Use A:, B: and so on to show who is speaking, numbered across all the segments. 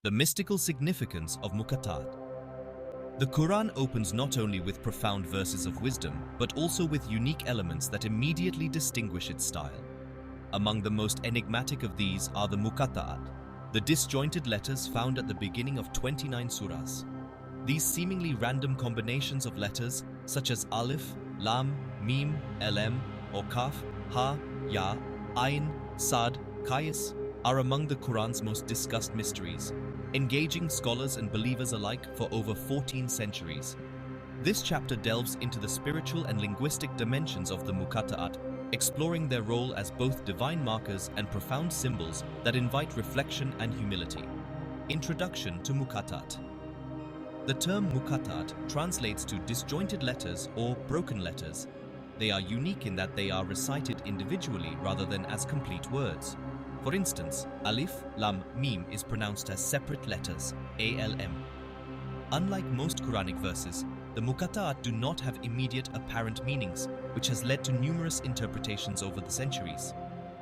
A: The mystical significance of Muqatta'at. The Quran opens not only with profound verses of wisdom, but also with unique elements that immediately distinguish its style. Among the most enigmatic of these are the Muqatta'at, the disjointed letters found at the beginning of 29 surahs. These seemingly random combinations of letters, such as alif, lam, mim, lam, or kaf, ha, ya, ayn, sad, qais, are among the Quran's most discussed mysteries, engaging scholars and believers alike for over 14 centuries. This chapter delves into the spiritual and linguistic dimensions of the Muqatta'at, exploring their role as both divine markers and profound symbols that invite reflection and humility. Introduction to Muqatta'at. The term Muqatta'at translates to disjointed letters or broken letters. They are unique in that they are recited individually rather than as complete words. For instance, alif, lam, mim is pronounced as separate letters, alm. Unlike most Quranic verses, the Muqatta'at do not have immediate apparent meanings, which has led to numerous interpretations over the centuries.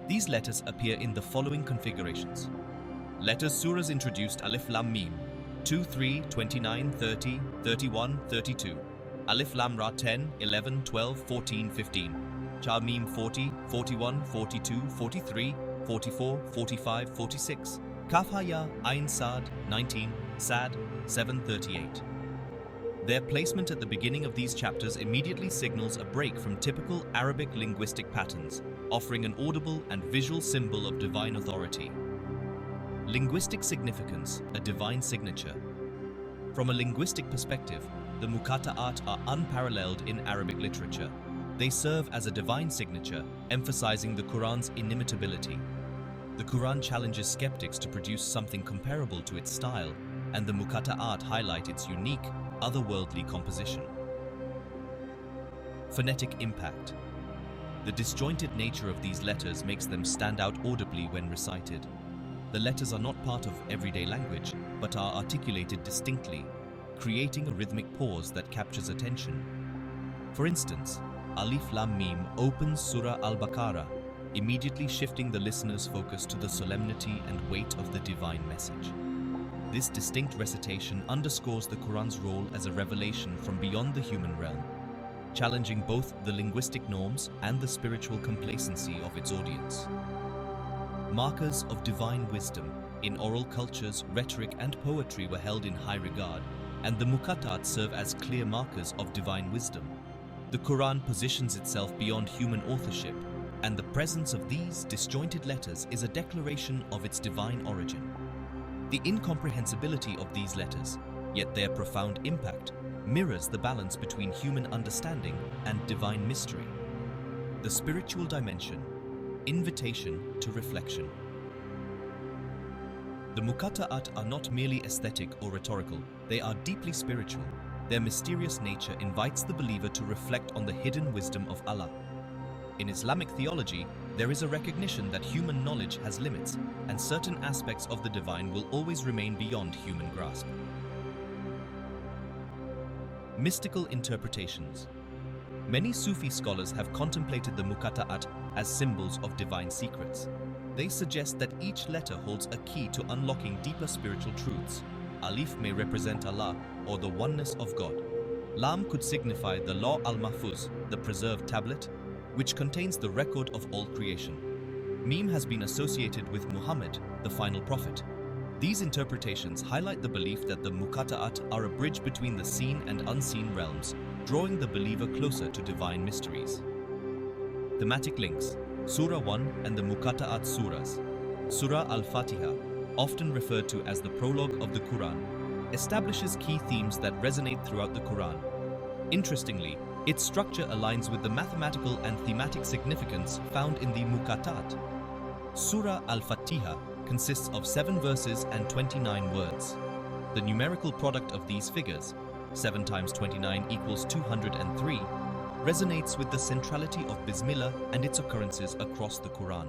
A: These letters appear in the following configurations. Letters surahs introduced alif, lam, mim, 2, 3, 29, 30, 31, 32. Alif, lam, ra 10, 11, 12, 14, 15. Cha, mim 40, 41, 42, 43, 44, 45, 46. Kaf, ha, ya, ayn, sad 19, sad 738. Their placement at the beginning of these chapters immediately signals a break from typical Arabic linguistic patterns, offering an audible and visual symbol of divine authority. Linguistic significance, a divine signature. From a linguistic perspective, the Muqatta'at are unparalleled in Arabic literature. They serve as a divine signature, emphasizing the Quran's inimitability. The Quran challenges skeptics to produce something comparable to its style, and the Muqatta'at highlight its unique, otherworldly composition. Phonetic impact. The disjointed nature of these letters makes them stand out audibly when recited. The letters are not part of everyday language, but are articulated distinctly, creating a rhythmic pause that captures attention. For instance, Alif Lam Mim opens Surah Al-Baqarah, immediately shifting the listener's focus to the solemnity and weight of the divine message. This distinct recitation underscores the Quran's role as a revelation from beyond the human realm, challenging both the linguistic norms and the spiritual complacency of its audience. Markers of divine wisdom. In oral cultures, rhetoric and poetry were held in high regard, and the Muqatta'at serve as clear markers of divine wisdom. The Quran positions itself beyond human authorship, and the presence of these disjointed letters is a declaration of its divine origin. The incomprehensibility of these letters, yet their profound impact, mirrors the balance between human understanding and divine mystery. The spiritual dimension. Invitation to reflection. The Muqatta'at are not merely aesthetic or rhetorical, they are deeply spiritual. Their mysterious nature invites the believer to reflect on the hidden wisdom of Allah. In Islamic theology, there is a recognition that human knowledge has limits, and certain aspects of the divine will always remain beyond human grasp. Mystical interpretations. Many Sufi scholars have contemplated the Muqatta'at as symbols of divine secrets. They suggest that each letter holds a key to unlocking deeper spiritual truths. Alif may represent Allah or the oneness of God. Lam could signify the Law al-Mahfuz, the preserved tablet, which contains the record of all creation. Mim has been associated with Muhammad, the final prophet. These interpretations highlight the belief that the Muqatta'at are a bridge between the seen and unseen realms, drawing the believer closer to divine mysteries. Thematic links. Surah 1 and the Muqatta'at surahs. Surah Al-Fatiha, often referred to as the prologue of the Quran, establishes key themes that resonate throughout the Quran. Interestingly, its structure aligns with the mathematical and thematic significance found in the Muqatta'at. Surah Al-Fatiha consists of 7 verses and 29 words. The numerical product of these figures, 7 times 29 equals 203, resonates with the centrality of Bismillah and its occurrences across the Quran.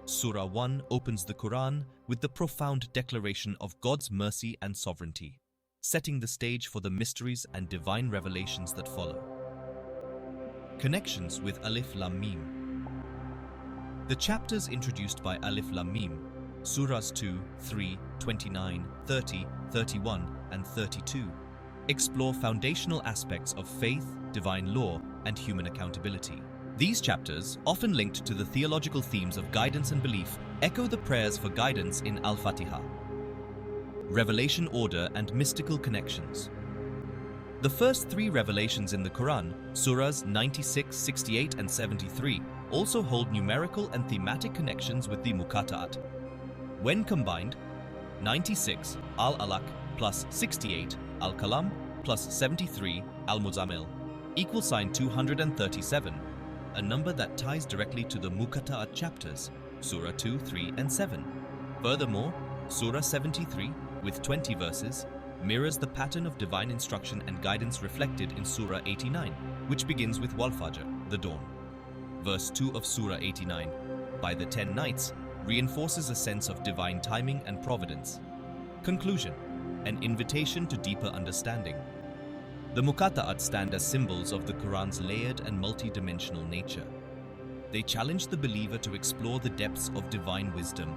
A: Surah 1 opens the Quran with the profound declaration of God's mercy and sovereignty, setting the stage for the mysteries and divine revelations that follow. Connections with Alif Lam Mim. The chapters introduced by Alif Lam Mim, Surahs 2, 3, 29, 30, 31, and 32 explore foundational aspects of faith, divine law, and human accountability. These chapters, often linked to the theological themes of guidance and belief, echo the prayers for guidance in Al-Fatiha. Revelation order and mystical connections. The first three revelations in the Quran, Surahs 96, 68, and 73, also hold numerical and thematic connections with the Muqatta'at. When combined, 96, Al-Alaq, plus 68, Al-Kalam, plus 73, Al-Muzammil, = 237, a number that ties directly to the Muqatta'at chapters, Surah 2, 3, and 7. Furthermore, Surah 73, with 20 verses, mirrors the pattern of divine instruction and guidance reflected in Surah 89, which begins with Wal-Fajr, the dawn. Verse 2 of Surah 89, by the 10 nights, reinforces a sense of divine timing and providence. Conclusion, an invitation to deeper understanding. The Muqatta'at stand as symbols of the Quran's layered and multi-dimensional nature. They challenge the believer to explore the depths of divine wisdom,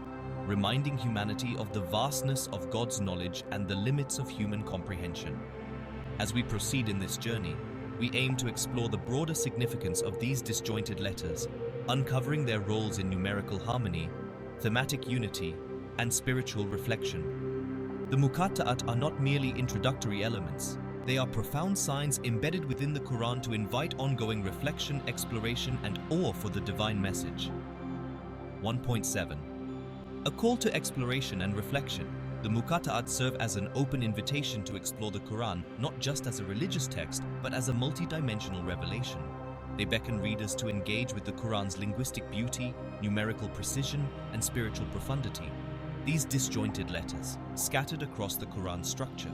A: reminding humanity of the vastness of God's knowledge and the limits of human comprehension. As we proceed in this journey, we aim to explore the broader significance of these disjointed letters, uncovering their roles in numerical harmony, thematic unity, and spiritual reflection. The Muqatta'at are not merely introductory elements. They are profound signs embedded within the Quran to invite ongoing reflection, exploration, and awe for the divine message. 1.7. A call to exploration and reflection. The Muqatta'at serve as an open invitation to explore the Quran not just as a religious text, but as a multi-dimensional revelation. They beckon readers to engage with the Quran's linguistic beauty, numerical precision, and spiritual profundity. These disjointed letters, scattered across the Quran's structure,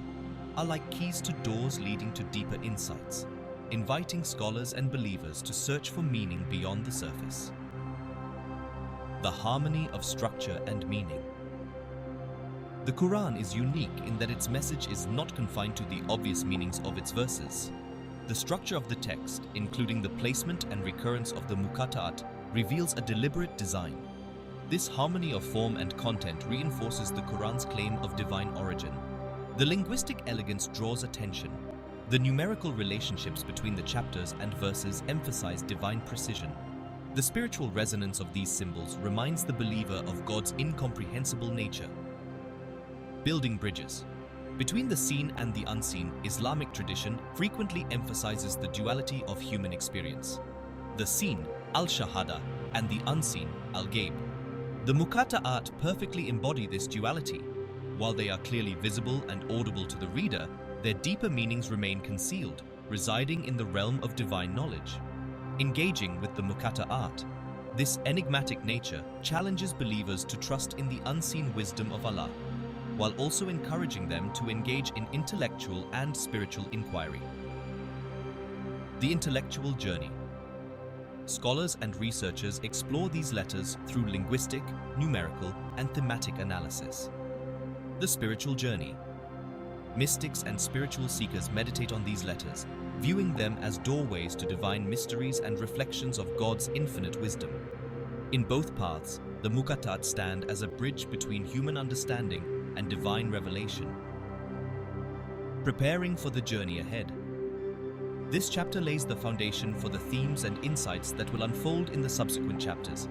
A: are like keys to doors leading to deeper insights, inviting scholars and believers to search for meaning beyond the surface. The harmony of structure and meaning. The Quran is unique in that its message is not confined to the obvious meanings of its verses. The structure of the text, including the placement and recurrence of the Muqatta'at, reveals a deliberate design. This harmony of form and content reinforces the Quran's claim of divine origin. The linguistic elegance draws attention. The numerical relationships between the chapters and verses emphasize divine precision. The spiritual resonance of these symbols reminds the believer of God's incomprehensible nature. Building bridges. Between the seen and the unseen, Islamic tradition frequently emphasizes the duality of human experience. The seen, al-shahada, and the unseen, al-ghaib. The Muqatta'at perfectly embody this duality. While they are clearly visible and audible to the reader, their deeper meanings remain concealed, residing in the realm of divine knowledge. Engaging with the Muqatta'at, this enigmatic nature challenges believers to trust in the unseen wisdom of Allah, while also encouraging them to engage in intellectual and spiritual inquiry. The intellectual journey. Scholars and researchers explore these letters through linguistic, numerical, and thematic analysis. The spiritual journey. Mystics and spiritual seekers meditate on these letters, viewing them as doorways to divine mysteries and reflections of God's infinite wisdom. In both paths, the Muqatta'at stand as a bridge between human understanding and divine revelation. Preparing for the journey ahead. This chapter lays the foundation for the themes and insights that will unfold in the subsequent chapters.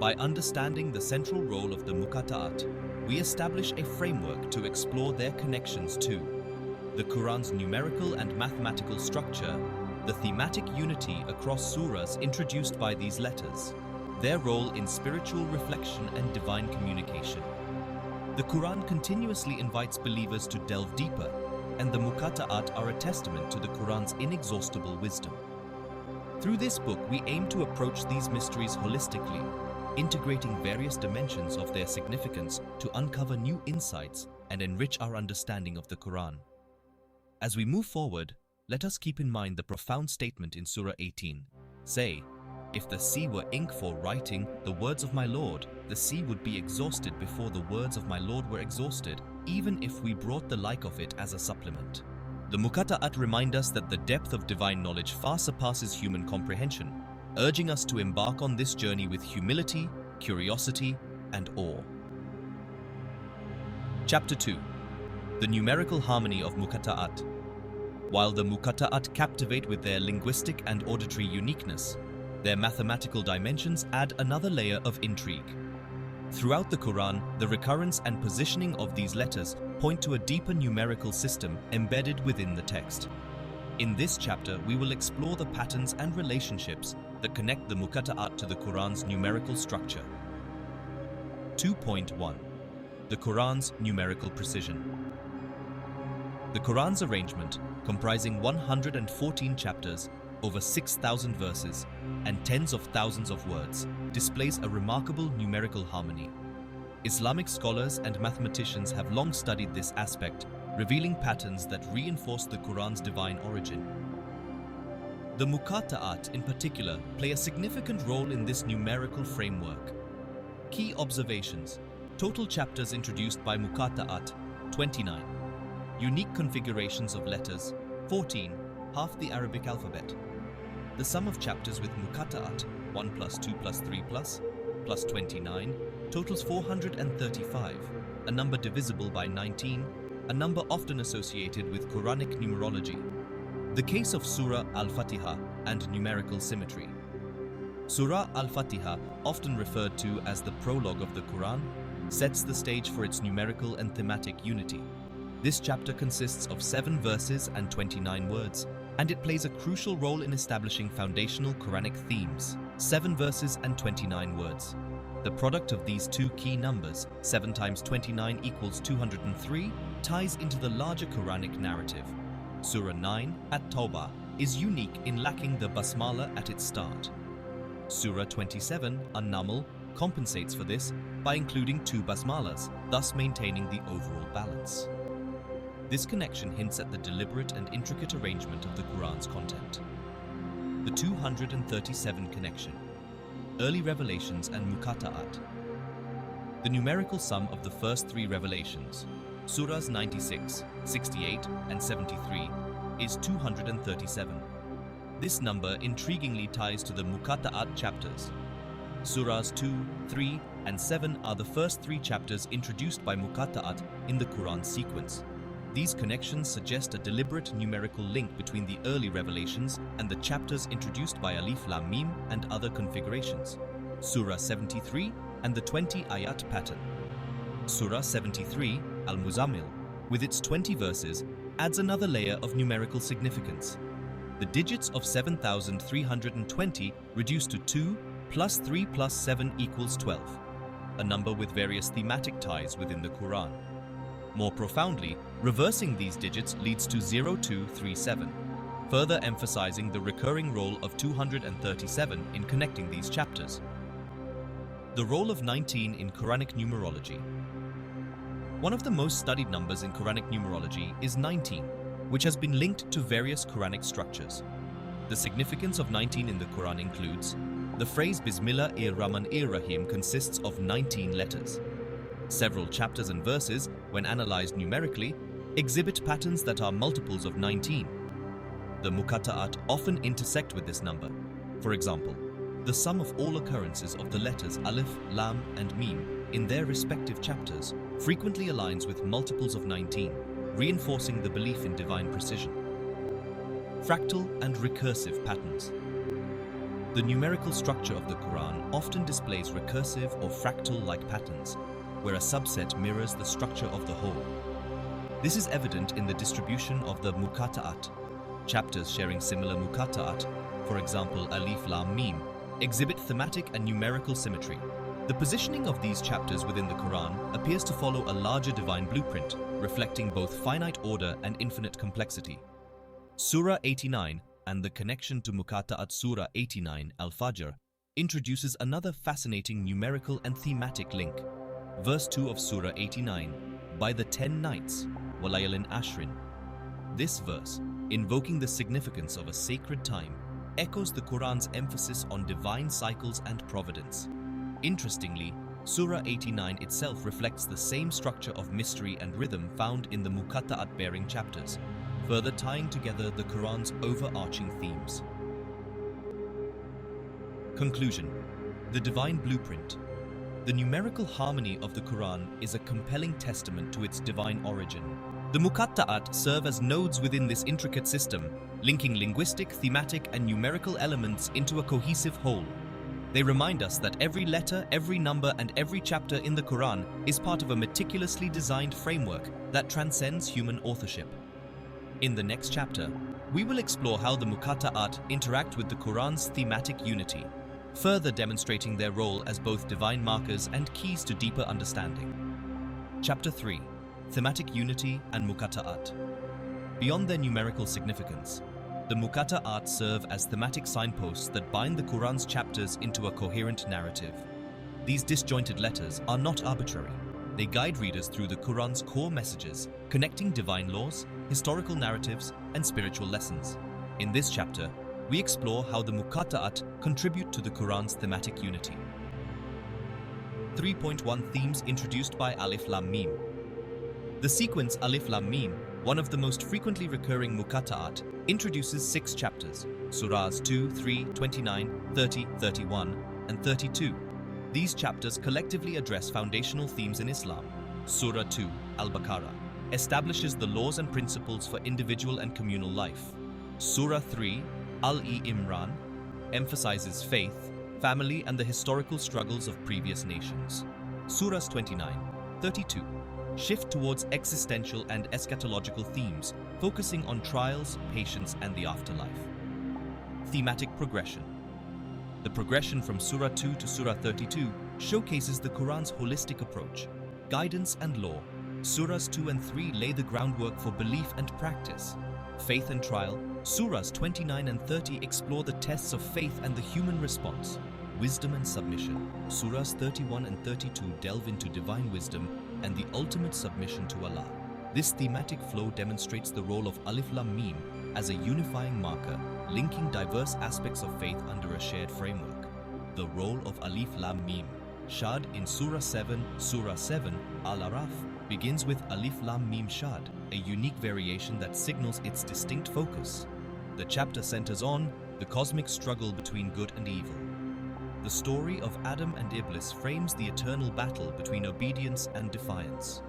A: By understanding the central role of the Muqatta'at, we establish a framework to explore their connections to the Quran's numerical and mathematical structure, the thematic unity across surahs introduced by these letters, their role in spiritual reflection and divine communication. The Quran continuously invites believers to delve deeper, and the Muqatta'at are a testament to the Quran's inexhaustible wisdom. Through this book, we aim to approach these mysteries holistically, integrating various dimensions of their significance to uncover new insights and enrich our understanding of the Quran. As we move forward, let us keep in mind the profound statement in Surah 18. Say, if the sea were ink for writing the words of my Lord, the sea would be exhausted before the words of my Lord were exhausted, even if we brought the like of it as a supplement. The Muqatta'at remind us that the depth of divine knowledge far surpasses human comprehension, urging us to embark on this journey with humility, curiosity, and awe. Chapter 2. The Numerical Harmony of Muqatta'at. While the Muqatta'at captivate with their linguistic and auditory uniqueness, their mathematical dimensions add another layer of intrigue. Throughout the Quran, the recurrence and positioning of these letters point to a deeper numerical system embedded within the text. In this chapter, we will explore the patterns and relationships that connect the Muqatta'at to the Quran's numerical structure. 2.1. The Quran's numerical precision. The Quran's arrangement, comprising 114 chapters, over 6,000 verses, and tens of thousands of words, displays a remarkable numerical harmony. Islamic scholars and mathematicians have long studied this aspect, revealing patterns that reinforce the Quran's divine origin. The Muqatta'at, in particular, play a significant role in this numerical framework. Key observations: total chapters introduced by Muqatta'at, 29. Unique configurations of letters, 14, half the Arabic alphabet. The sum of chapters with Muqatta'at, 1 plus 2 plus 3 plus 29, totals 435, a number divisible by 19, a number often associated with Quranic numerology. The case of Surah Al-Fatiha and numerical symmetry. Surah Al-Fatiha, often referred to as the prologue of the Quran, sets the stage for its numerical and thematic unity. This chapter consists of 7 verses and 29 words, and it plays a crucial role in establishing foundational Quranic themes. 7 verses and 29 words. The product of these two key numbers, 7 times 29 equals 203, ties into the larger Quranic narrative. Surah 9, At-Tawbah, is unique in lacking the basmala at its start. Surah 27, An-Naml, compensates for this by including 2 basmalas, thus maintaining the overall balance. This connection hints at the deliberate and intricate arrangement of the Quran's content. The 237 connection. Early revelations and Muqatta'at. The numerical sum of the first 3 revelations, Surahs 96, 68, and 73, is 237. This number intriguingly ties to the Muqatta'at chapters. Surahs 2, 3, and 7 are the first 3 chapters introduced by Muqatta'at in the Quran sequence. These connections suggest a deliberate numerical link between the early revelations and the chapters introduced by Alif Lam Mim and other configurations. Surah 73 and the 20 ayat pattern. Surah 73, Al-Muzammil, with its 20 verses, adds another layer of numerical significance. The digits of 7,320 reduced to 2 plus 3 plus 7 equals 12, a number with various thematic ties within the Quran. More profoundly, reversing these digits leads to 0237, further emphasizing the recurring role of 237 in connecting these chapters. The role of 19 in Quranic numerology. One of the most studied numbers in Quranic numerology is 19, which has been linked to various Quranic structures. The significance of 19 in the Quran includes: the phrase Bismillah-ir-Rahman-ir-Rahim consists of 19 letters. Several chapters and verses, when analyzed numerically, exhibit patterns that are multiples of 19. The Muqatta'at often intersect with this number. For example, the sum of all occurrences of the letters Alif, Lam, and Mim in their respective chapters frequently aligns with multiples of 19, reinforcing the belief in divine precision. Fractal and recursive patterns. The numerical structure of the Quran often displays recursive or fractal-like patterns, where a subset mirrors the structure of the whole. This is evident in the distribution of the Muqatta'at. Chapters sharing similar Muqatta'at, for example Alif Lam Mim, exhibit thematic and numerical symmetry. The positioning of these chapters within the Quran appears to follow a larger divine blueprint, reflecting both finite order and infinite complexity. Surah 89 and the connection to Muqatta'at Surah 89, Al-Fajr, introduces another fascinating numerical and thematic link. Verse 2 of Surah 89, by the 10 nights, Walayalin Ashrin. This verse, invoking the significance of a sacred time, echoes the Quran's emphasis on divine cycles and providence. Interestingly, Surah 89 itself reflects the same structure of mystery and rhythm found in the Muqatta'at-bearing chapters, further tying together the Quran's overarching themes. Conclusion: the divine blueprint. The numerical harmony of the Quran is a compelling testament to its divine origin. The Muqatta'at serve as nodes within this intricate system, linking linguistic, thematic, and numerical elements into a cohesive whole. They remind us that every letter, every number, and every chapter in the Quran is part of a meticulously designed framework that transcends human authorship. In the next chapter, we will explore how the Muqatta'at interact with the Quran's thematic unity, further demonstrating their role as both divine markers and keys to deeper understanding. Chapter 3: Thematic Unity and Muqatta'at. Beyond their numerical significance, the Muqatta'at serve as thematic signposts that bind the Quran's chapters into a coherent narrative. These disjointed letters are not arbitrary. They guide readers through the Quran's core messages, connecting divine laws, historical narratives, and spiritual lessons. In this chapter, we explore how the Muqatta'at contribute to the Quran's thematic unity. 3.1 Themes introduced by Alif Lam Mim. The sequence Alif Lam Mim, one of the most frequently recurring Muqatta'at, introduces 6 chapters, surahs 2, 3, 29, 30, 31, and 32. These chapters collectively address foundational themes in Islam. Surah 2, Al-Baqarah, establishes the laws and principles for individual and communal life. Surah 3, Al-Imran, emphasizes faith, family, and the historical struggles of previous nations. Surahs 29, 32 shift towards existential and eschatological themes, focusing on trials, patience, and the afterlife. Thematic progression. The progression from Surah 2 to Surah 32 showcases the Quran's holistic approach, guidance and law. Surahs 2 and 3 lay the groundwork for belief and practice. Faith and trial. Surahs 29 and 30 explore the tests of faith and the human response. Wisdom and submission. Surahs 31 and 32 delve into divine wisdom and the ultimate submission to Allah. This thematic flow demonstrates the role of Alif Lam Mim as a unifying marker, linking diverse aspects of faith under a shared framework. The role of Alif Lam Mim. Shad in Surah 7, Al-Araf, begins with Alif Lam Mim Shad, a unique variation that signals its distinct focus. The chapter centers on the cosmic struggle between good and evil. The story of Adam and Iblis frames the eternal battle between obedience and defiance.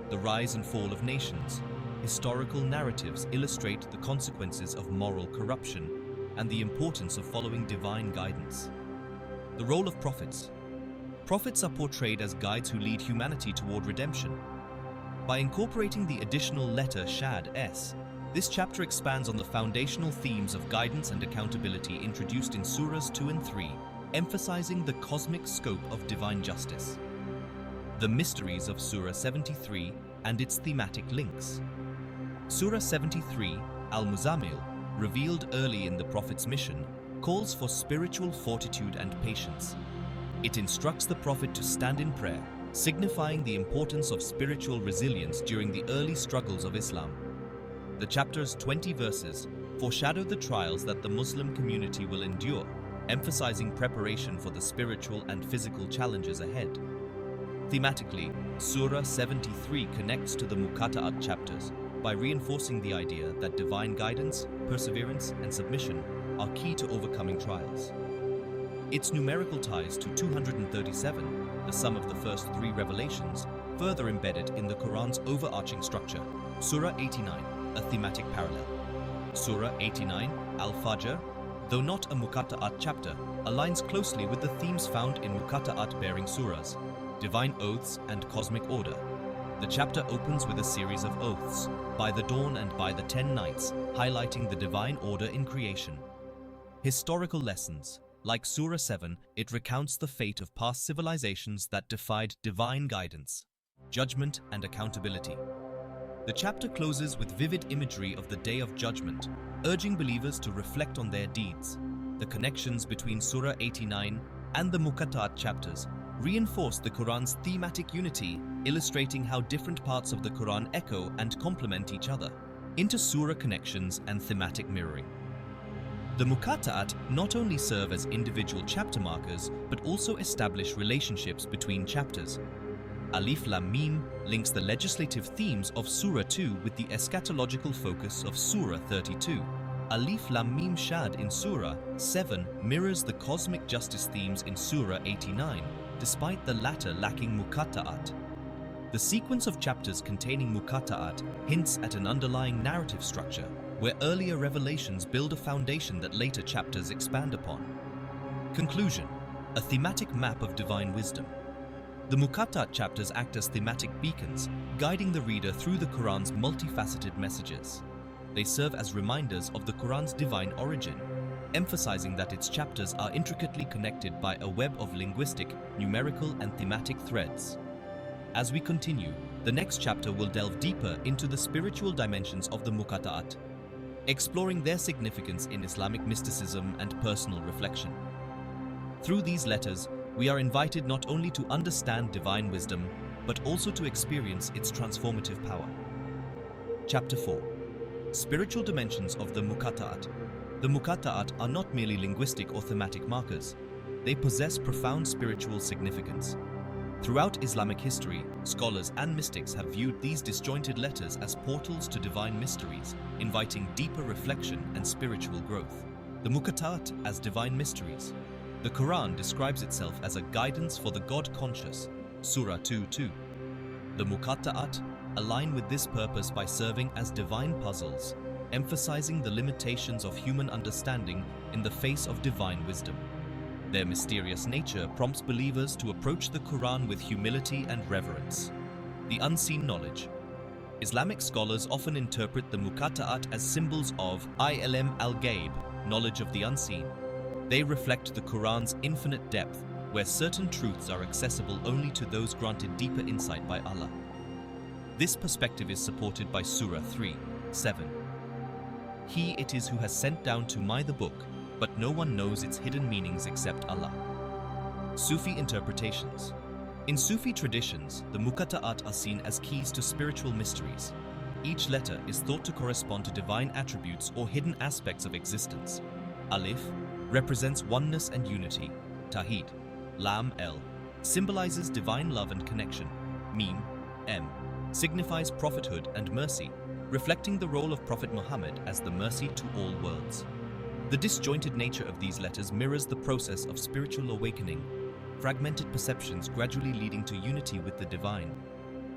A: The rise and fall of nations. Historical narratives illustrate the consequences of moral corruption and the importance of following divine guidance. The role of prophets. Prophets are portrayed as guides who lead humanity toward redemption. By incorporating the additional letter Shad, S, this chapter expands on the foundational themes of guidance and accountability introduced in Surahs 2 and 3, emphasizing the cosmic scope of divine justice. The mysteries of Surah 73 and its thematic links. Surah 73, Al-Muzammil, revealed early in the Prophet's mission, calls for spiritual fortitude and patience. It instructs the Prophet to stand in prayer, signifying the importance of spiritual resilience during the early struggles of Islam. The chapter's 20 verses foreshadow the trials that the Muslim community will endure, emphasizing preparation for the spiritual and physical challenges ahead. Thematically, Surah 73 connects to the Muqatta'at chapters by reinforcing the idea that divine guidance, perseverance, and submission are key to overcoming trials. Its numerical ties to 237, the sum of the first 3 revelations, further embedded in the Quran's overarching structure. Surah 89, a thematic parallel. Surah 89, Al-Fajr, though not a Muqatta'at chapter, aligns closely with the themes found in Muqatta'at-bearing surahs, divine oaths and cosmic order. The chapter opens with a series of oaths, by the dawn and by the 10 nights, highlighting the divine order in creation. Historical lessons. Like Surah 7, it recounts the fate of past civilizations that defied divine guidance, judgment, and accountability. The chapter closes with vivid imagery of the Day of Judgment, urging believers to reflect on their deeds. The connections between Surah 89 and the Muqatta'at chapters reinforce the Quran's thematic unity, illustrating how different parts of the Quran echo and complement each other. Into surah connections and thematic mirroring. The Muqatta'at not only serve as individual chapter markers, but also establish relationships between chapters. Alif Lam Mim links the legislative themes of Surah 2 with the eschatological focus of Surah 32. Alif Lam Mim Shad in Surah 7 mirrors the cosmic justice themes in Surah 89, despite the latter lacking Muqatta'at. The sequence of chapters containing Muqatta'at hints at an underlying narrative structure, where earlier revelations build a foundation that later chapters expand upon. Conclusion: a thematic map of divine wisdom. The Muqatta'at chapters act as thematic beacons, guiding the reader through the Quran's multifaceted messages. They serve as reminders of the Quran's divine origin, emphasizing that its chapters are intricately connected by a web of linguistic, numerical, and thematic threads. As we continue, the next chapter will delve deeper into the spiritual dimensions of the Muqatta'at, exploring their significance in Islamic mysticism and personal reflection. Through these letters, we are invited not only to understand divine wisdom, but also to experience its transformative power. Chapter 4. Spiritual dimensions of the Muqatta'at. The Muqatta'at are not merely linguistic or thematic markers. They possess profound spiritual significance. Throughout Islamic history, scholars and mystics have viewed these disjointed letters as portals to divine mysteries, inviting deeper reflection and spiritual growth. The Muqatta'at as divine mysteries. The Quran describes itself as a guidance for the God-conscious, Surah 2:2. The Muqatta'at align with this purpose by serving as divine puzzles, emphasizing the limitations of human understanding in the face of divine wisdom. Their mysterious nature prompts believers to approach the Quran with humility and reverence. The unseen knowledge. Islamic scholars often interpret the Muqatta'at as symbols of ilm al-ghaib, knowledge of the unseen. They reflect the Quran's infinite depth, where certain truths are accessible only to those granted deeper insight by Allah. This perspective is supported by Surah 3:7. He it is who has sent down to me the book, but no one knows its hidden meanings except Allah. Sufi interpretations. In Sufi traditions, the Muqatta'at are seen as keys to spiritual mysteries. Each letter is thought to correspond to divine attributes or hidden aspects of existence. Alif represents oneness and unity. Tawheed, Lam El, symbolizes divine love and connection. Mim, M, signifies prophethood and mercy, reflecting the role of Prophet Muhammad as the mercy to all worlds. The disjointed nature of these letters mirrors the process of spiritual awakening, fragmented perceptions gradually leading to unity with the divine,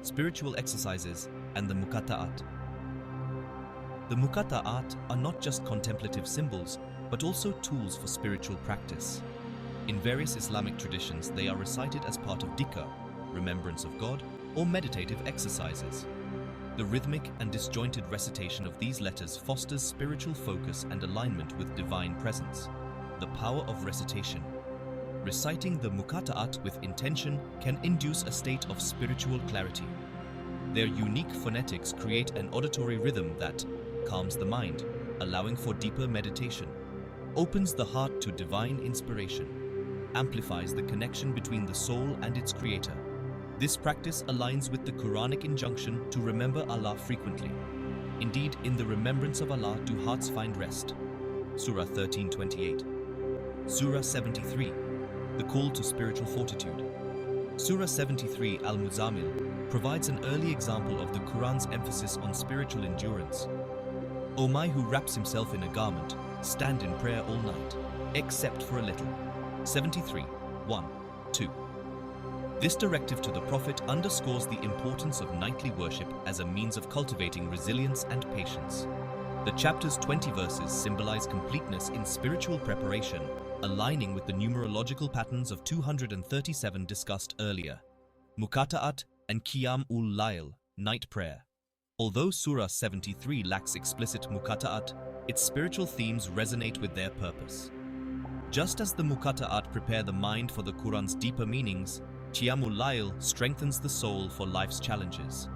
A: spiritual exercises, and the Muqatta'at. The Muqatta'at are not just contemplative symbols, but also tools for spiritual practice. In various Islamic traditions, they are recited as part of dhikr, remembrance of God, or meditative exercises. The rhythmic and disjointed recitation of these letters fosters spiritual focus and alignment with divine presence. The power of recitation. Reciting the Muqatta'at with intention can induce a state of spiritual clarity. Their unique phonetics create an auditory rhythm that calms the mind, allowing for deeper meditation, opens the heart to divine inspiration, amplifies the connection between the soul and its creator. This practice aligns with the Quranic injunction to remember Allah frequently. Indeed, in the remembrance of Allah do hearts find rest. Surah 13:28. Surah 73, the call to spiritual fortitude. Surah 73 Al-Muzammil provides an early example of the Quran's emphasis on spiritual endurance. O my who wraps himself in a garment, stand in prayer all night, except for a little. 73:1-2. This directive to the Prophet underscores the importance of nightly worship as a means of cultivating resilience and patience. The chapter's 20 verses symbolize completeness in spiritual preparation, aligning with the numerological patterns of 237 discussed earlier. Muqatta'at and Qiyam-ul-Layl, night prayer. Although Surah 73 lacks explicit Muqatta'at, its spiritual themes resonate with their purpose. Just as the Muqatta'at prepare the mind for the Quran's deeper meanings, Qiyam-ul-Layl strengthens the soul for life's challenges.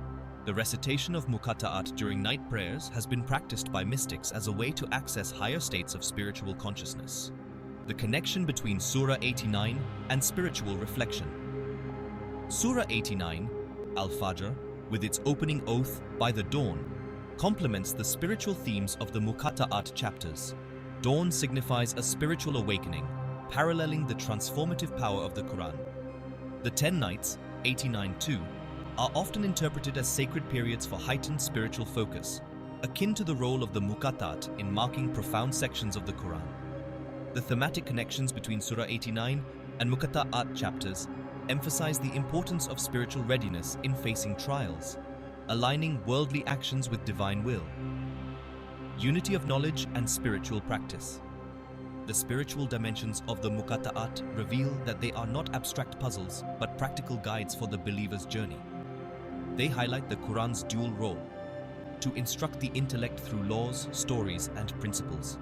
A: The recitation of Muqatta'at during night prayers has been practiced by mystics as a way to access higher states of spiritual consciousness. The connection between Surah 89 and spiritual reflection. Surah 89, Al-Fajr, with its opening oath, by the dawn, complements the spiritual themes of the Muqatta'at chapters. Dawn signifies a spiritual awakening, paralleling the transformative power of the Quran. The 10 nights, 89-2, are often interpreted as sacred periods for heightened spiritual focus, akin to the role of the Muqatta'at in marking profound sections of the Quran. The thematic connections between Surah 89 and Muqatta'at chapters emphasize the importance of spiritual readiness in facing trials, aligning worldly actions with divine will. Unity of knowledge and spiritual practice. The spiritual dimensions of the Muqatta'at reveal that they are not abstract puzzles, but practical guides for the believer's journey. They highlight the Quran's dual role: to instruct the intellect through laws, stories, and principles,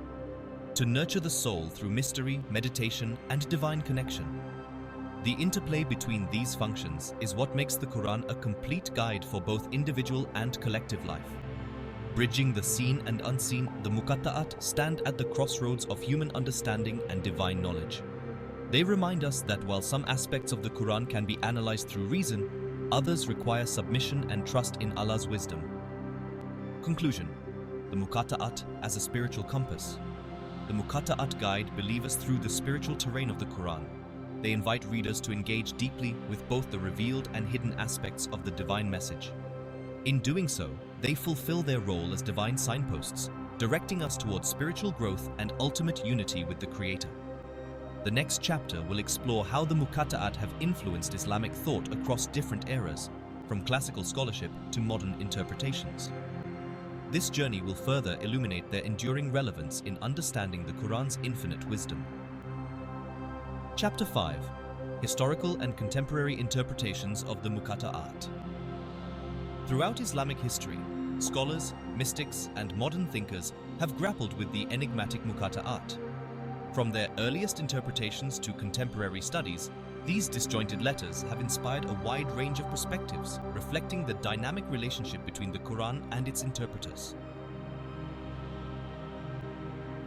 A: to nurture the soul through mystery, meditation, and divine connection. The interplay between these functions is what makes the Quran a complete guide for both individual and collective life. Bridging the seen and unseen, the Muqatta'at stand at the crossroads of human understanding and divine knowledge. They remind us that while some aspects of the Quran can be analyzed through reason, others require submission and trust in Allah's wisdom. Conclusion: the Muqatta'at as a spiritual compass. The Muqatta'at guide believers through the spiritual terrain of the Quran. They invite readers to engage deeply with both the revealed and hidden aspects of the divine message. In doing so, they fulfill their role as divine signposts, directing us towards spiritual growth and ultimate unity with the Creator. The next chapter will explore how the Muqatta'at have influenced Islamic thought across different eras, from classical scholarship to modern interpretations. This journey will further illuminate their enduring relevance in understanding the Quran's infinite wisdom. Chapter 5: Historical and Contemporary Interpretations of the Muqatta'at. Throughout Islamic history, scholars, mystics, and modern thinkers have grappled with the enigmatic Muqatta'at. From their earliest interpretations to contemporary studies, these disjointed letters have inspired a wide range of perspectives, reflecting the dynamic relationship between the Quran and its interpreters.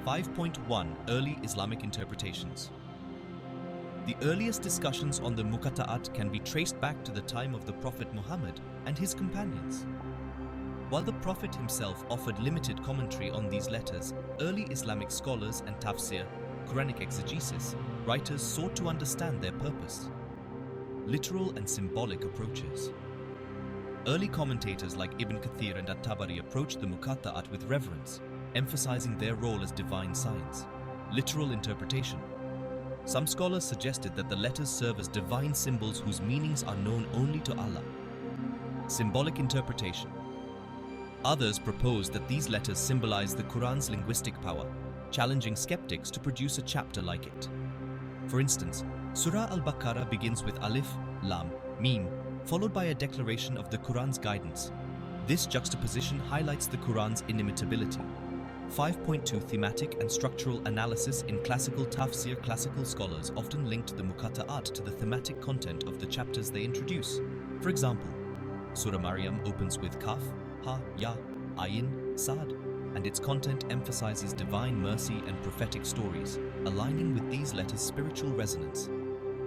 A: 5.1 Early Islamic Interpretations. The earliest discussions on the Muqatta'at can be traced back to the time of the Prophet Muhammad and his companions. While the Prophet himself offered limited commentary on these letters, early Islamic scholars and tafsir, Quranic exegesis, writers sought to understand their purpose. Literal and symbolic approaches. Early commentators like Ibn Kathir and At-Tabari approached the Muqatta'at with reverence, emphasizing their role as divine signs. Literal interpretation. Some scholars suggested that the letters serve as divine symbols whose meanings are known only to Allah. Symbolic interpretation. Others proposed that these letters symbolize the Quran's linguistic power, challenging skeptics to produce a chapter like it. For instance, Surah Al-Baqarah begins with Alif, Lam, Mim, followed by a declaration of the Quran's guidance. This juxtaposition highlights the Quran's inimitability. 5.2 Thematic and structural analysis. In classical tafsir, classical scholars often linked the Muqatta'at to the thematic content of the chapters they introduce. For example, Surah Maryam opens with Kaf, Ha, Ya, Ayin, Sad, and its content emphasizes divine mercy and prophetic stories, aligning with these letters' spiritual resonance.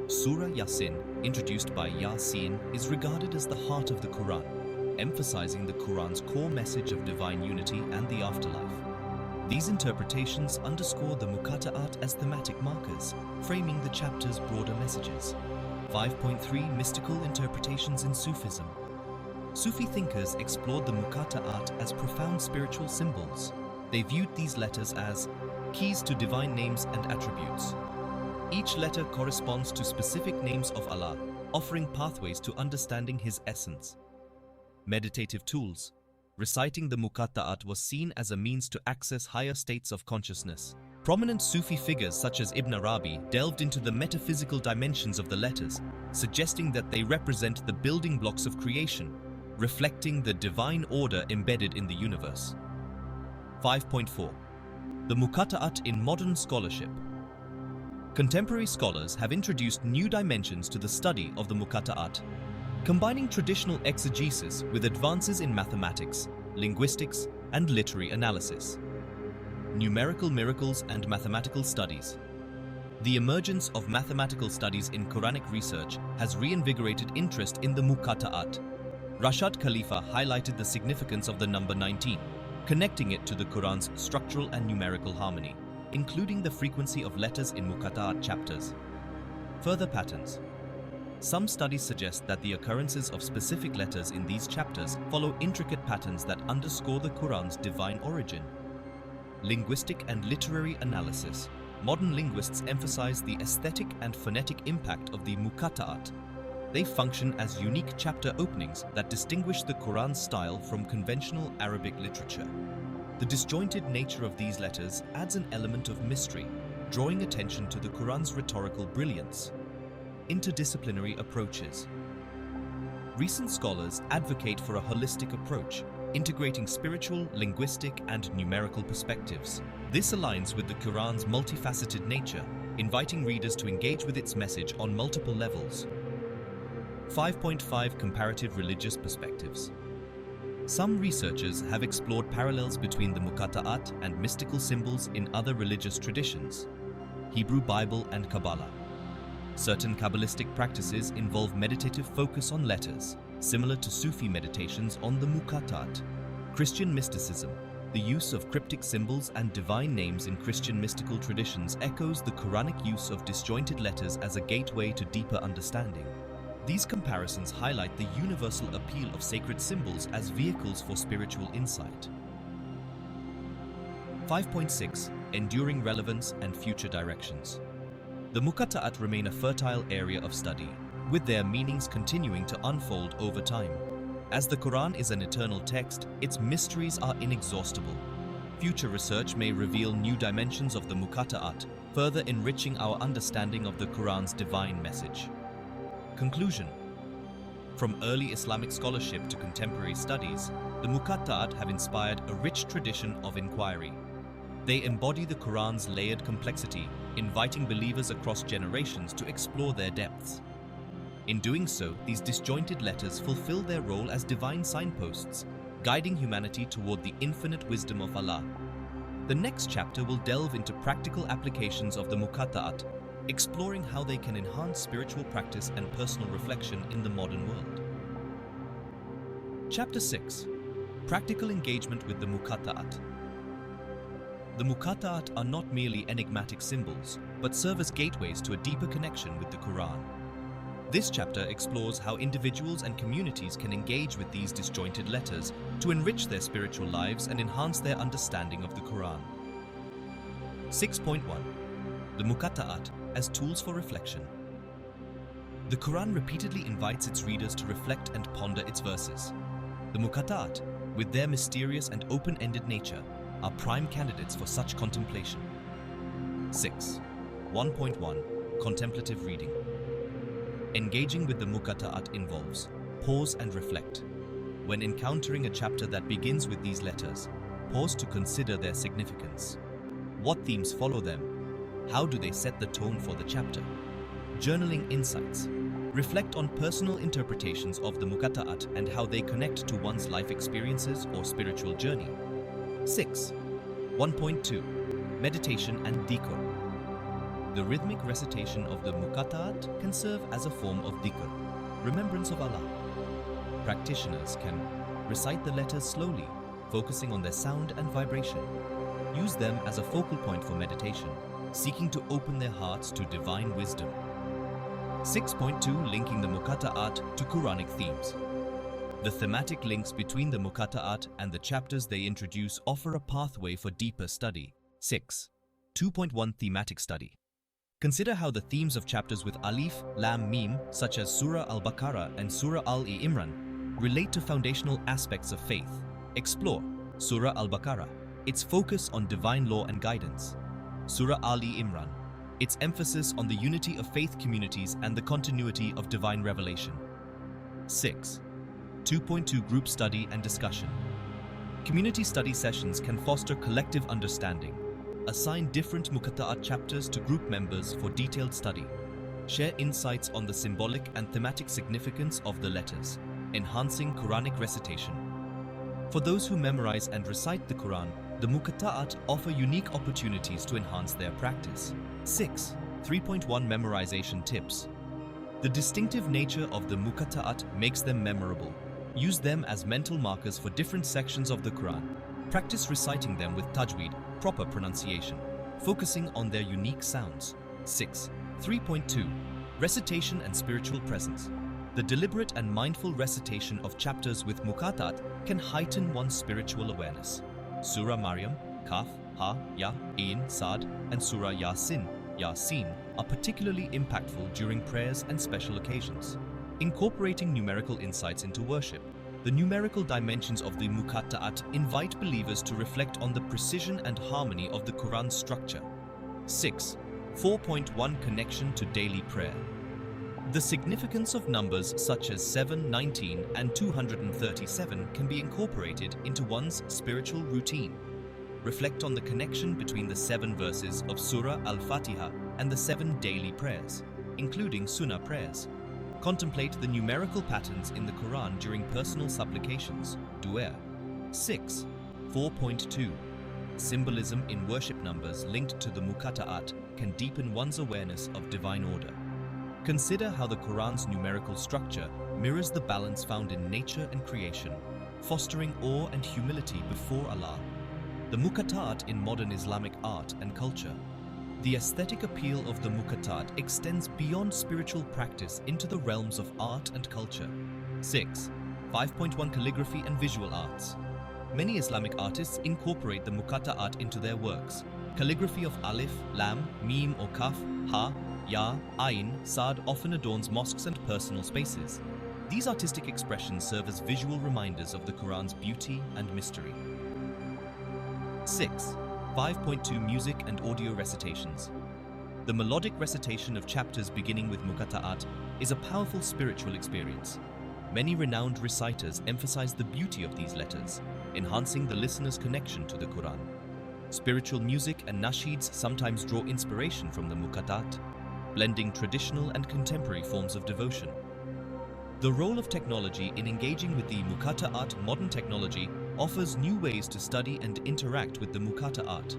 A: Surah Yasin, introduced by Yasin, is regarded as the heart of the Quran, emphasizing the Quran's core message of divine unity and the afterlife. These interpretations underscore the Muqatta'at as thematic markers, framing the chapter's broader messages. 5.3 Mystical interpretations in Sufism. Sufi thinkers explored the Muqatta'at as profound spiritual symbols. They viewed these letters as keys to divine names and attributes. Each letter corresponds to specific names of Allah, offering pathways to understanding His essence. Meditative tools. Reciting the Muqatta'at was seen as a means to access higher states of consciousness. Prominent Sufi figures such as Ibn Arabi delved into the metaphysical dimensions of the letters, suggesting that they represent the building blocks of creation, reflecting the divine order embedded in the universe. 5.4 The Muqatta'at in modern scholarship. Contemporary scholars have introduced new dimensions to the study of the Muqatta'at, combining traditional exegesis with advances in mathematics, linguistics, and literary analysis. Numerical miracles and mathematical studies. The emergence of mathematical studies in Quranic research has reinvigorated interest in the Muqatta'at. Rashad Khalifa highlighted the significance of the number 19, connecting it to the Quran's structural and numerical harmony, including the frequency of letters in Muqatta'at chapters. Further patterns. Some studies suggest that the occurrences of specific letters in these chapters follow intricate patterns that underscore the Quran's divine origin. Linguistic and literary analysis. Modern linguists emphasize the aesthetic and phonetic impact of the Muqatta'at, They function as unique chapter openings that distinguish the Quran's style from conventional Arabic literature. The disjointed nature of these letters adds an element of mystery, drawing attention to the Quran's rhetorical brilliance. Interdisciplinary approaches. Recent scholars advocate for a holistic approach, integrating spiritual, linguistic, and numerical perspectives. This aligns with the Quran's multifaceted nature, inviting readers to engage with its message on multiple levels. 5.5 Comparative religious perspectives. Some researchers have explored parallels between the Muqatta'at and mystical symbols in other religious traditions, Hebrew Bible and Kabbalah. Certain Kabbalistic practices involve meditative focus on letters, similar to Sufi meditations on the Muqatta'at. Christian mysticism. The use of cryptic symbols and divine names in Christian mystical traditions echoes the Quranic use of disjointed letters as a gateway to deeper understanding. These comparisons highlight the universal appeal of sacred symbols as vehicles for spiritual insight. 5.6 Enduring relevance and future directions. The Muqatta'at remain a fertile area of study, with their meanings continuing to unfold over time. As the Quran is an eternal text, its mysteries are inexhaustible. Future research may reveal new dimensions of the Muqatta'at, further enriching our understanding of the Quran's divine message. Conclusion. From early Islamic scholarship to contemporary studies, the Muqatta'at have inspired a rich tradition of inquiry. They embody the Quran's layered complexity, inviting believers across generations to explore their depths. In doing so, these disjointed letters fulfill their role as divine signposts, guiding humanity toward the infinite wisdom of Allah. The next chapter will delve into practical applications of the Muqatta'at, exploring how they can enhance spiritual practice and personal reflection in the modern world. Chapter 6. Practical engagement with the Muqatta'at. The Muqatta'at are not merely enigmatic symbols, but serve as gateways to a deeper connection with the Quran. This chapter explores how individuals and communities can engage with these disjointed letters to enrich their spiritual lives and enhance their understanding of the Quran. 6.1. The Muqatta'at as tools for reflection. The Quran repeatedly invites its readers to reflect and ponder its verses. The Muqatta'at, with their mysterious and open-ended nature, are prime candidates for such contemplation. 6. 1.1 Contemplative reading. Engaging with the Muqatta'at involves pause and reflect. When encountering a chapter that begins with these letters, pause to consider their significance. What themes follow them? How do they set the tone for the chapter? Journaling insights. Reflect on personal interpretations of the Muqatta'at and how they connect to one's life experiences or spiritual journey. 6. 1.2 Meditation and dhikr. The rhythmic recitation of the Muqatta'at can serve as a form of dhikr, remembrance of Allah. Practitioners can recite the letters slowly, focusing on their sound and vibration. Use them as a focal point for meditation, seeking to open their hearts to divine wisdom. 6.2 Linking the Muqatta'at to Quranic themes. The thematic links between the Muqatta'at and the chapters they introduce offer a pathway for deeper study. 6. 2.1 Thematic study. Consider how the themes of chapters with Alif, Lam, Mim, such as Surah Al-Baqarah and Surah Al-Imran, relate to foundational aspects of faith. Explore Surah Al-Baqarah, its focus on divine law and guidance. Surah Al-Imran, its emphasis on the unity of faith communities and the continuity of divine revelation. 6. 2.2 Group study and discussion. Community study sessions can foster collective understanding. Assign different Muqatta'at chapters to group members for detailed study. Share insights on the symbolic and thematic significance of the letters, enhancing Quranic recitation. For those who memorize and recite the Quran, the Muqatta'at offer unique opportunities to enhance their practice. 6. 3.1 Memorization tips. The distinctive nature of the Muqatta'at makes them memorable. Use them as mental markers for different sections of the Quran. Practice reciting them with tajweed, proper pronunciation, focusing on their unique sounds. 6. 3.2 Recitation and spiritual presence. The deliberate and mindful recitation of chapters with Muqatta'at can heighten one's spiritual awareness. Surah Maryam, Kaf, Ha, Ya, Ain, Sad, and Surah Yasin, Yasin are particularly impactful during prayers and special occasions. Incorporating numerical insights into worship. The numerical dimensions of the Muqatta'at invite believers to reflect on the precision and harmony of the Quran's structure. 6. 4.1 Connection to daily prayer. The significance of numbers such as 7, 19, and 237 can be incorporated into one's spiritual routine. Reflect on the connection between the 7 verses of Surah Al-Fatiha and the 7 daily prayers, including Sunnah prayers. Contemplate the numerical patterns in the Quran during personal supplications, dua. 6. 4.2 Symbolism in worship. Numbers linked to the Muqatta'at can deepen one's awareness of divine order. Consider how the Quran's numerical structure mirrors the balance found in nature and creation, fostering awe and humility before Allah. The Muqatta'at in modern Islamic art and culture. The aesthetic appeal of the Muqatta'at extends beyond spiritual practice into the realms of art and culture. 6. 5.1 Calligraphy and visual arts. Many Islamic artists incorporate the Muqatta'at into their works. Calligraphy of alif, lam, mim or kaf, ha, ya, ayn, sad often adorns mosques and personal spaces. These artistic expressions serve as visual reminders of the Quran's beauty and mystery. 6. 5.2 Music and audio recitations. The melodic recitation of chapters beginning with Muqatta'at is a powerful spiritual experience. Many renowned reciters emphasize the beauty of these letters, enhancing the listener's connection to the Quran. Spiritual music and nasheeds sometimes draw inspiration from the Muqatta'at, blending traditional and contemporary forms of devotion. The role of technology in engaging with the Muqatta'at. Modern technology offers new ways to study and interact with the Muqatta'at.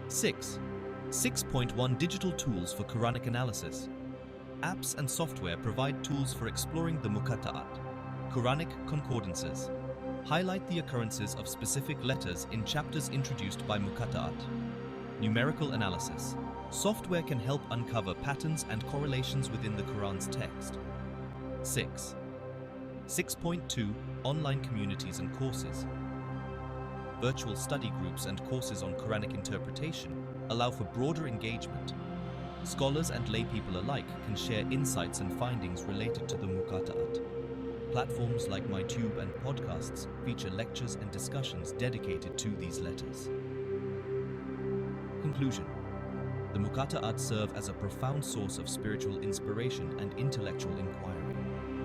A: 6. 6.1 Digital tools for Quranic analysis. Apps and software provide tools for exploring the Muqatta'at. Quranic concordances highlight the occurrences of specific letters in chapters introduced by Muqatta'at. Numerical analysis. Software can help uncover patterns and correlations within the Quran's text. 6. 6.2 Online communities and courses. Virtual study groups and courses on Quranic interpretation allow for broader engagement. Scholars and laypeople alike can share insights and findings related to the Muqatta'at. Platforms like MyTube and podcasts feature lectures and discussions dedicated to these letters. Conclusion. The Muqatta'at serve as a profound source of spiritual inspiration and intellectual inquiry.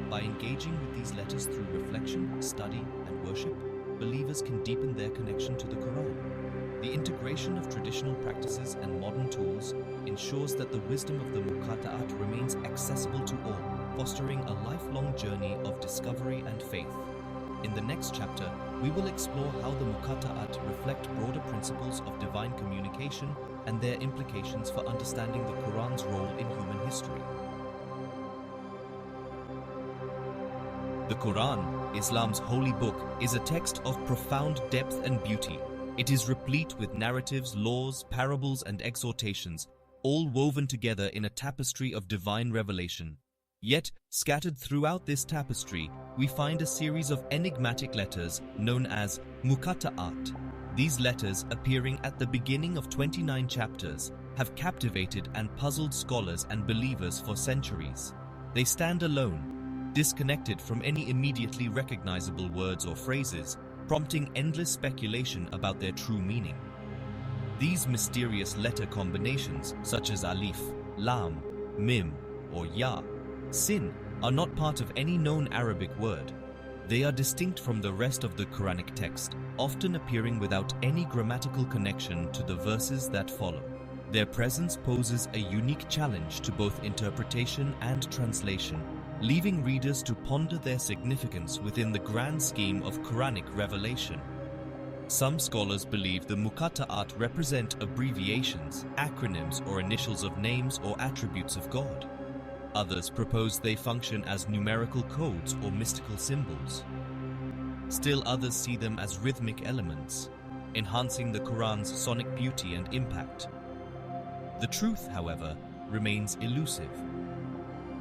A: By engaging with these letters through reflection, study, and worship, believers can deepen their connection to the Quran. The integration of traditional practices and modern tools ensures that the wisdom of the Muqatta'at remains accessible to all, fostering a lifelong journey of discovery and faith. In the next chapter, we will explore how the Muqatta'at reflect broader principles of divine communication and their implications for understanding the Quran's role in human history. The Quran, Islam's holy book, is a text of profound depth and beauty. It is replete with narratives, laws, parables, and exhortations, all woven together in a tapestry of divine revelation. Yet, scattered throughout this tapestry, we find a series of enigmatic letters known as Muqatta'at. These letters, appearing at the beginning of 29 chapters, have captivated and puzzled scholars and believers for centuries. They stand alone, disconnected from any immediately recognizable words or phrases, prompting endless speculation about their true meaning. These mysterious letter combinations, such as alif, lam, mim, or ya, sin, are not part of any known Arabic word. They are distinct from the rest of the Quranic text, often appearing without any grammatical connection to the verses that follow. Their presence poses a unique challenge to both interpretation and translation, leaving readers to ponder their significance within the grand scheme of Quranic revelation. Some scholars believe the Muqatta'at represent abbreviations, acronyms, or initials of names or attributes of God. Others propose they function as numerical codes or mystical symbols. Still others see them as rhythmic elements, enhancing the Quran's sonic beauty and impact. The truth, however, remains elusive.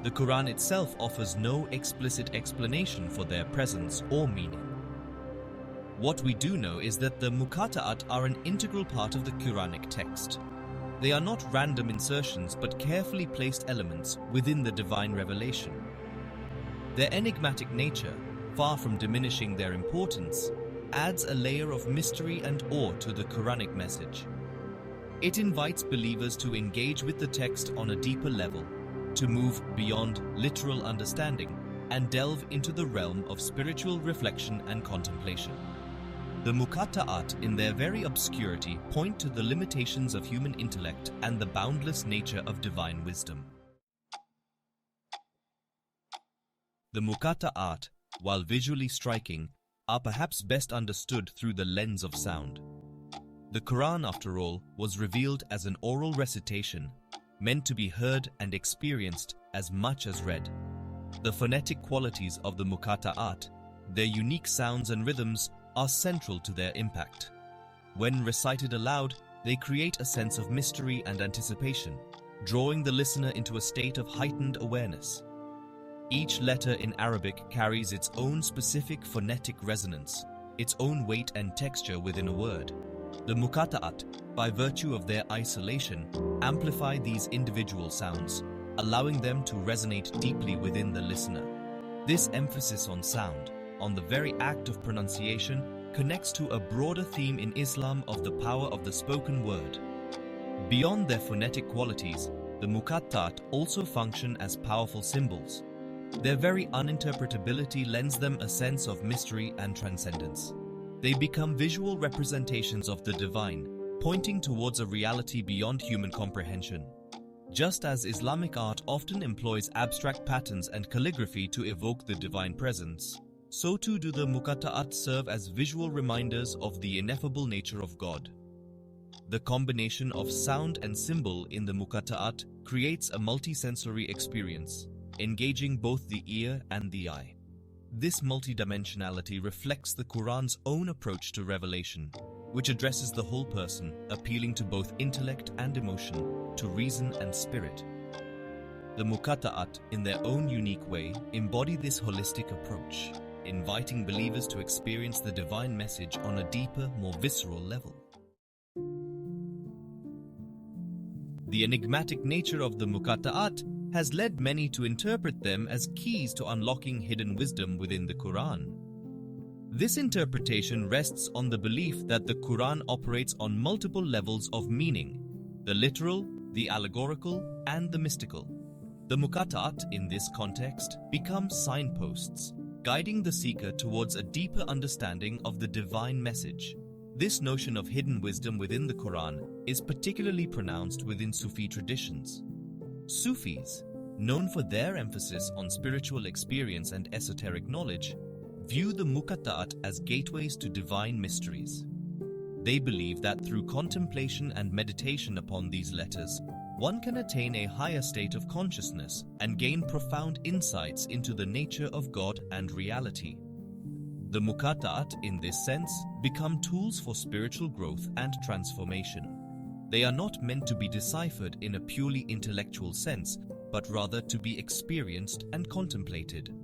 A: The Quran itself offers no explicit explanation for their presence or meaning. What we do know is that the Muqatta'at are an integral part of the Quranic text. They are not random insertions but carefully placed elements within the divine revelation. Their enigmatic nature, far from diminishing their importance, adds a layer of mystery and awe to the Quranic message. It invites believers to engage with the text on a deeper level, to move beyond literal understanding and delve into the realm of spiritual reflection and contemplation. The Muqatta'at, in their very obscurity, point to the limitations of human intellect and the boundless nature of divine wisdom. The Muqatta'at, while visually striking, are perhaps best understood through the lens of sound. The Quran, after all, was revealed as an oral recitation, meant to be heard and experienced as much as read. The phonetic qualities of the Muqatta'at, their unique sounds and rhythms, are central to their impact. When recited aloud, they create a sense of mystery and anticipation, drawing the listener into a state of heightened awareness. Each letter in Arabic carries its own specific phonetic resonance, its own weight and texture within a word. The Muqatta'at, by virtue of their isolation, amplify these individual sounds, allowing them to resonate deeply within the listener. This emphasis on sound, on the very act of pronunciation, connects to a broader theme in Islam of the power of the spoken word. Beyond their phonetic qualities, the Muqatta'at also function as powerful symbols. Their very uninterpretability lends them a sense of mystery and transcendence. They become visual representations of the divine, pointing towards a reality beyond human comprehension. Just as Islamic art often employs abstract patterns and calligraphy to evoke the divine presence, so too do the Muqatta'at serve as visual reminders of the ineffable nature of God. The combination of sound and symbol in the Muqatta'at creates a multisensory experience, engaging both the ear and the eye. This multidimensionality reflects the Quran's own approach to revelation, which addresses the whole person, appealing to both intellect and emotion, to reason and spirit. The Muqatta'at, in their own unique way, embody this holistic approach, inviting believers to experience the divine message on a deeper, more visceral level. The enigmatic nature of the Muqatta'at has led many to interpret them as keys to unlocking hidden wisdom within the Quran. This interpretation rests on the belief that the Quran operates on multiple levels of meaning: the literal, the allegorical, and the mystical. The Muqatta'at, in this context, become signposts, guiding the seeker towards a deeper understanding of the divine message. This notion of hidden wisdom within the Quran is particularly pronounced within Sufi traditions. Sufis, known for their emphasis on spiritual experience and esoteric knowledge, view the Muqatta'at as gateways to divine mysteries. They believe that through contemplation and meditation upon these letters, one can attain a higher state of consciousness and gain profound insights into the nature of God and reality. The Muqatta'at, in this sense, become tools for spiritual growth and transformation. They are not meant to be deciphered in a purely intellectual sense, but rather to be experienced and contemplated.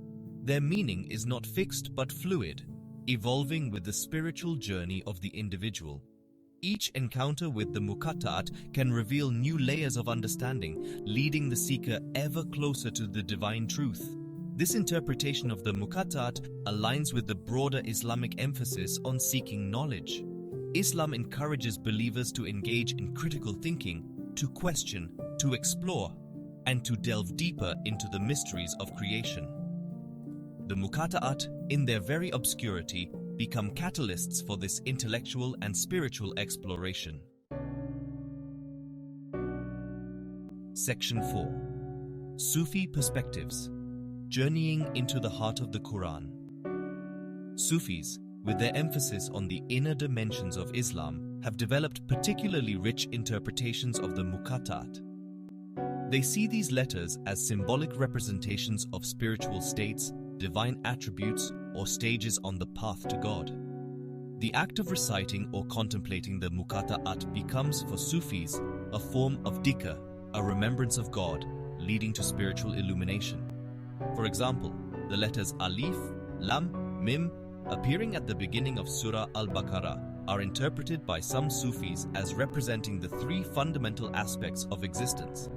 A: Their meaning is not fixed but fluid, evolving with the spiritual journey of the individual. Each encounter with the Muqatta'at can reveal new layers of understanding, leading the seeker ever closer to the divine truth. This interpretation of the Muqatta'at aligns with the broader Islamic emphasis on seeking knowledge. Islam encourages believers to engage in critical thinking, to question, to explore, and to delve deeper into the mysteries of creation. The Muqatta'at, in their very obscurity, become catalysts for this intellectual and spiritual exploration. Section 4. Sufi Perspectives. Journeying into the heart of the Quran. Sufis, with their emphasis on the inner dimensions of Islam, have developed particularly rich interpretations of the Muqatta'at. They see these letters as symbolic representations of spiritual states, divine attributes, or stages on the path to God. The act of reciting or contemplating the Muqatta'at becomes, for Sufis, a form of dhikr, a remembrance of God, leading to spiritual illumination. For example, the letters Alif, Lam, Mim, appearing at the beginning of Surah Al-Baqarah, are interpreted by some Sufis as representing the three fundamental aspects of existence: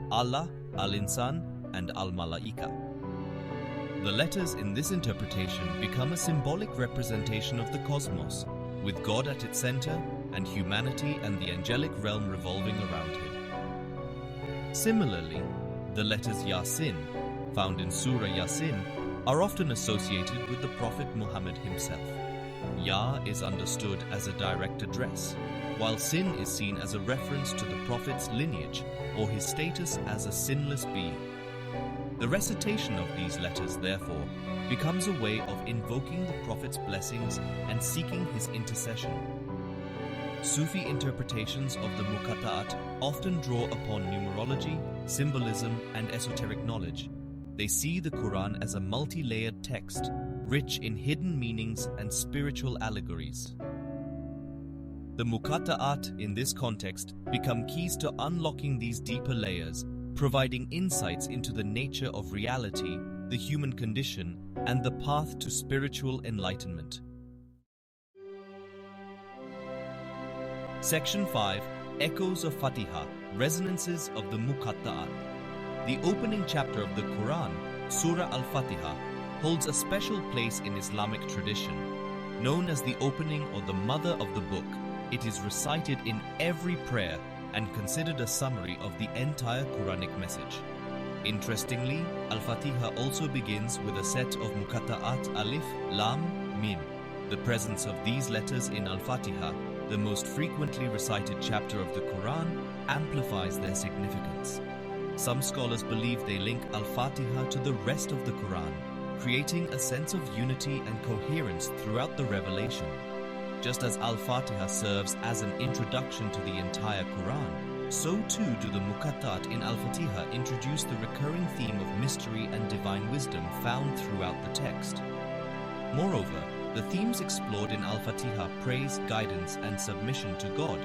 A: Allah, Al-Insan, and Al-Malaika. The letters in this interpretation become a symbolic representation of the cosmos, with God at its center and humanity and the angelic realm revolving around him. Similarly, the letters Yasin, found in Surah Yasin, are often associated with the Prophet Muhammad himself. Ya is understood as a direct address, while Sin is seen as a reference to the Prophet's lineage or his status as a sinless being. The recitation of these letters, therefore, becomes a way of invoking the Prophet's blessings and seeking his intercession. Sufi interpretations of the Muqatta'at often draw upon numerology, symbolism, and esoteric knowledge. They see the Quran as a multi-layered text, rich in hidden meanings and spiritual allegories. The Muqatta'at in this context become keys to unlocking these deeper layers, providing insights into the nature of reality, the human condition, and the path to spiritual enlightenment. Section 5. Echoes of Fatiha, Resonances of the Muqatta'at. The opening chapter of the Quran, Surah Al-Fatiha, holds a special place in Islamic tradition. Known as the opening or the mother of the book, it is recited in every prayer and considered a summary of the entire Quranic message. Interestingly, Al-Fatiha also begins with a set of Muqatta'at Alif, Lam, Mim. The presence of these letters in Al-Fatiha, the most frequently recited chapter of the Quran, amplifies their significance. Some scholars believe they link Al-Fatiha to the rest of the Quran, creating a sense of unity and coherence throughout the revelation. Just as Al-Fatiha serves as an introduction to the entire Quran, so too do the Muqatta'at in Al-Fatiha introduce the recurring theme of mystery and divine wisdom found throughout the text. Moreover, the themes explored in Al-Fatiha, praise, guidance, and submission to God,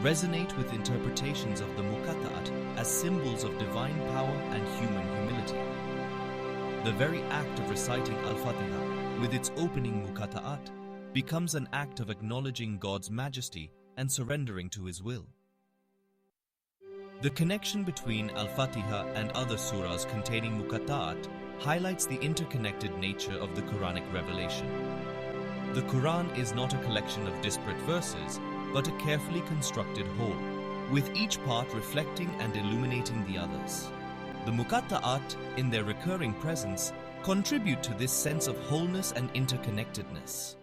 A: resonate with interpretations of the Muqatta'at as symbols of divine power and human humility. The very act of reciting Al-Fatiha with its opening Muqatta'at becomes an act of acknowledging God's majesty and surrendering to His will. The connection between Al-Fatiha and other surahs containing Muqatta'at highlights the interconnected nature of the Quranic revelation. The Quran is not a collection of disparate verses, but a carefully constructed whole, with each part reflecting and illuminating the others. The Muqatta'at, in their recurring presence, contribute to this sense of wholeness and interconnectedness.